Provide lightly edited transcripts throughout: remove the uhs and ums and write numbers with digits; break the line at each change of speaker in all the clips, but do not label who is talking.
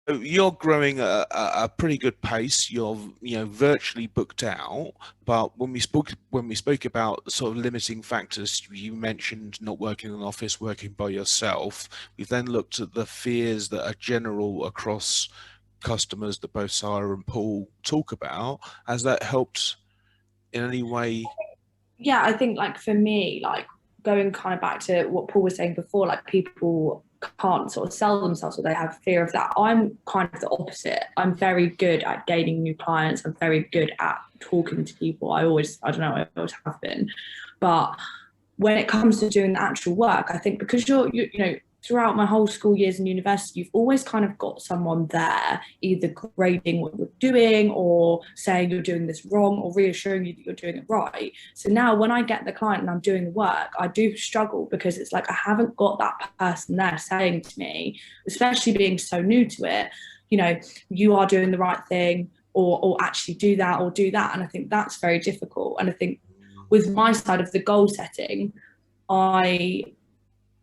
You're growing a pretty good pace. You're, virtually booked out. But when we spoke about sort of limiting factors, you mentioned not working in an office, working by yourself. We've then looked at the fears that are general across customers that both Sarah and Paul talk about. Has that helped in any way?
Yeah, I think like for me, like going kind of back to what Paul was saying before, like people can't sort of sell themselves or they have fear of that. I'm kind of the opposite. I'm very good at gaining new clients. I'm very good at talking to people. I don't know, I always have been. But when it comes to doing the actual work, I think because throughout my whole school years in university, you've always kind of got someone there, either grading what you're doing or saying you're doing this wrong or reassuring you that you're doing it right. So now when I get the client and I'm doing the work, I do struggle because it's like I haven't got that person there saying to me, especially being so new to it, you are doing the right thing or actually do that or do that. And I think that's very difficult. And I think with my side of the goal setting, I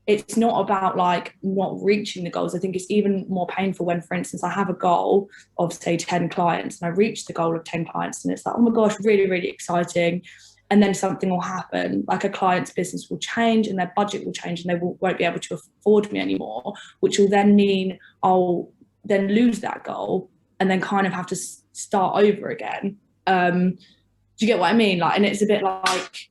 it's not about like not reaching the goals. I think it's even more painful when, for instance, I have a goal of say 10 clients and I reach the goal of 10 clients and it's like, oh my gosh, really, really exciting. And then something will happen, like a client's business will change and their budget will change and they won't be able to afford me anymore, which will then mean I'll then lose that goal and then kind of have to start over again. Do you get what I mean? Like, and it's a bit like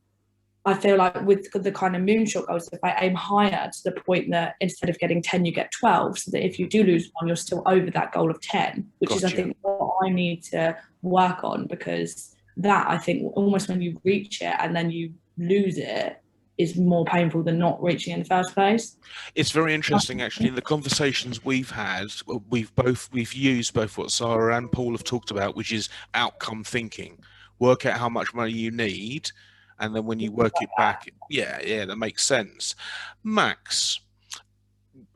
I feel like with the kind of moonshot goals, if I aim higher to the point that instead of getting 10, you get 12, so that if you do lose one, you're still over that goal of 10, which is, I
Got you.
think, what I need to work on because that, I think, almost when you reach it and then you lose it is more painful than not reaching in the first place.
It's very interesting, actually, in the conversations we've had, we've used both what Sarah and Paul have talked about, which is outcome thinking. Work out how much money you need, and then when you work it back, yeah, yeah, that makes sense. Max,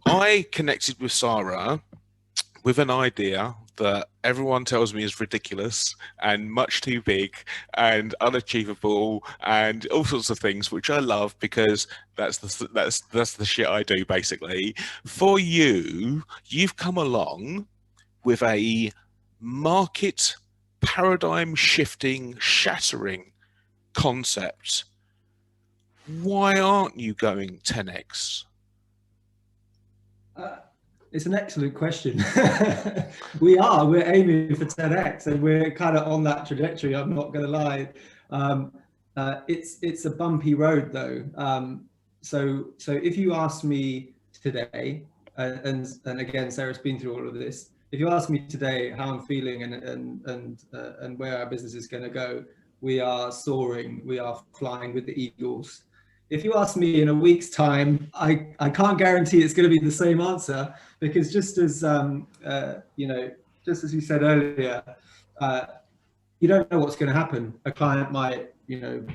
I connected with Sarah with an idea that everyone tells me is ridiculous and much too big and unachievable and all sorts of things, which I love because that's the shit I do basically. For you, you've come along with a market paradigm shifting, shattering concept. Why aren't you going 10x?
Uh, it's an excellent question. We're aiming for 10x and we're kind of on that trajectory. I'm not going to lie. It's a bumpy road though. So if you ask me today, and again, Sarah's been through all of this. If you ask me today how I'm feeling and where our business is going to go, we are soaring. We are flying with the eagles. If you ask me in a week's time, I can't guarantee it's going to be the same answer because just as just as you said earlier, you don't know what's going to happen. A client might turn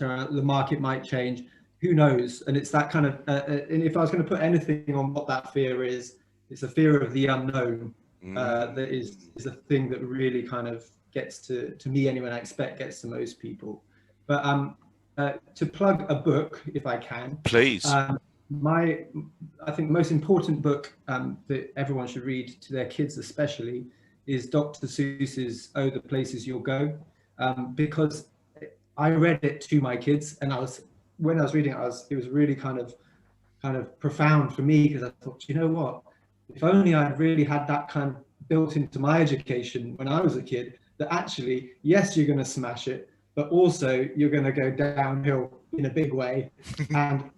around, the market might change. Who knows? And it's that kind of. And if I was going to put anything on what that fear is, it's a fear of the unknown. That is a thing that really kind of gets to me anyway. I expect gets to most people. But to plug a book, if I can,
Please.
I think most important book that everyone should read to their kids, especially, is Dr. Seuss's "Oh, the Places You'll Go," because I read it to my kids, and when I was reading it, it was really kind of profound for me because I thought, you know what, if only I'd really had that kind of built into my education when I was a kid, that actually, yes, you're going to smash it, but also you're going to go downhill in a big way, and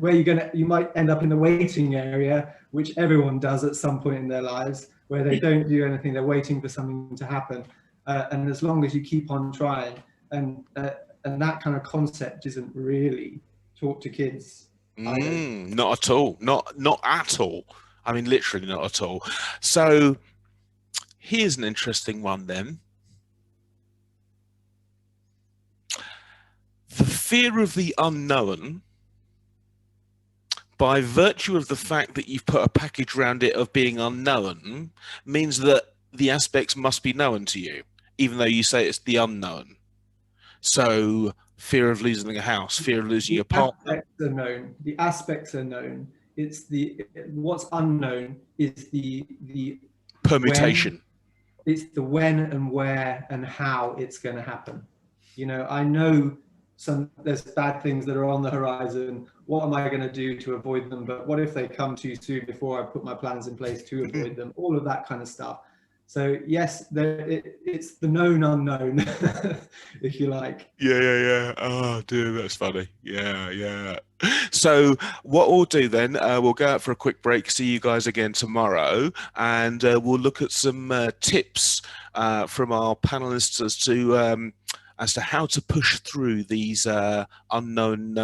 where you might end up in the waiting area, which everyone does at some point in their lives, where they don't do anything, they're waiting for something to happen, and as long as you keep on trying, and that kind of concept isn't really taught to kids.
Not at all. Not at all. I mean, literally not at all. So here's an interesting one then. The fear of the unknown, by virtue of the fact that you've put a package around it of being unknown, means that the aspects must be known to you, even though you say it's the unknown. So fear of losing a house, fear of losing your partner.
The aspects are known. It's what's unknown is the
permutation.
It's the when and where and how it's going to happen. You know, I know there's bad things that are on the horizon. What am I going to do to avoid them? But what if they come too soon before I put my plans in place to avoid them? All of that kind of stuff. So yes, it's the known unknown, if you like.
Yeah. Oh, dear, that's funny. Yeah. So what we'll do then, we'll go out for a quick break, see you guys again tomorrow, and we'll look at some tips from our panelists as to how to push through these unknown.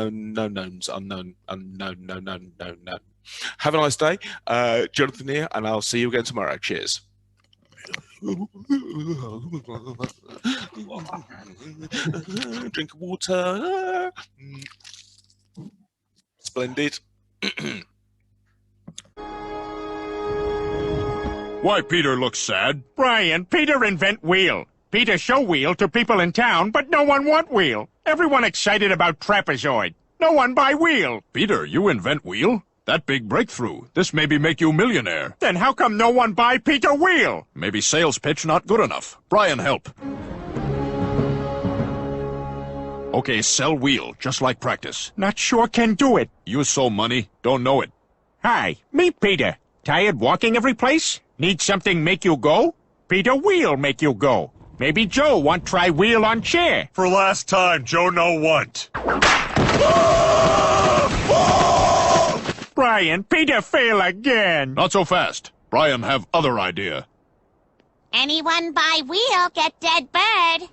Have a nice day. Jonathan here, and I'll see you again tomorrow. Cheers. Drink of water. Splendid.
Why Peter looks sad?
Brian, Peter invent wheel. Peter show wheel to people in town, but no one want wheel. Everyone excited about trapezoid. No one buy wheel.
Peter, you invent wheel? That big breakthrough. This maybe make you millionaire.
Then how come no one buy Peter wheel?
Maybe sales pitch not good enough. Brian, help. Okay, sell wheel, just like practice.
Not sure can do it.
You so money, don't know it.
Hi, me Peter. Tired walking every place? Need something make you go? Peter wheel make you go. Maybe Joe want try wheel on chair.
For last time, Joe no want.
Brian, Peter fail again.
Not so fast. Brian have other idea.
Anyone buy wheel, get dead bird.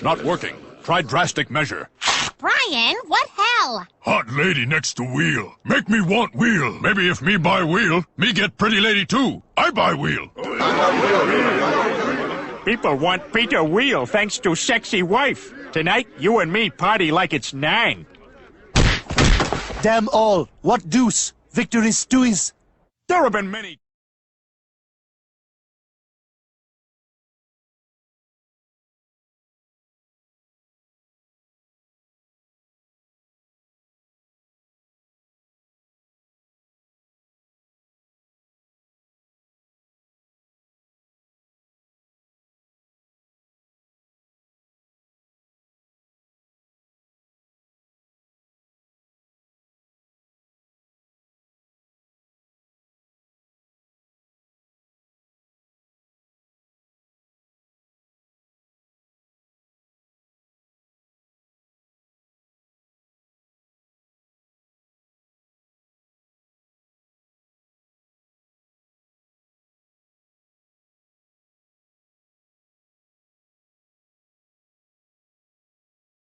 Not working. Try drastic measure.
Brian, what hell?
Hot lady next to wheel. Make me want wheel. Maybe if me buy wheel, me get pretty lady too. I buy wheel.
People want Peter wheel thanks to sexy wife. Tonight, you and me party like it's 9.
Damn all! What deuce? Victory's doings.
There have been many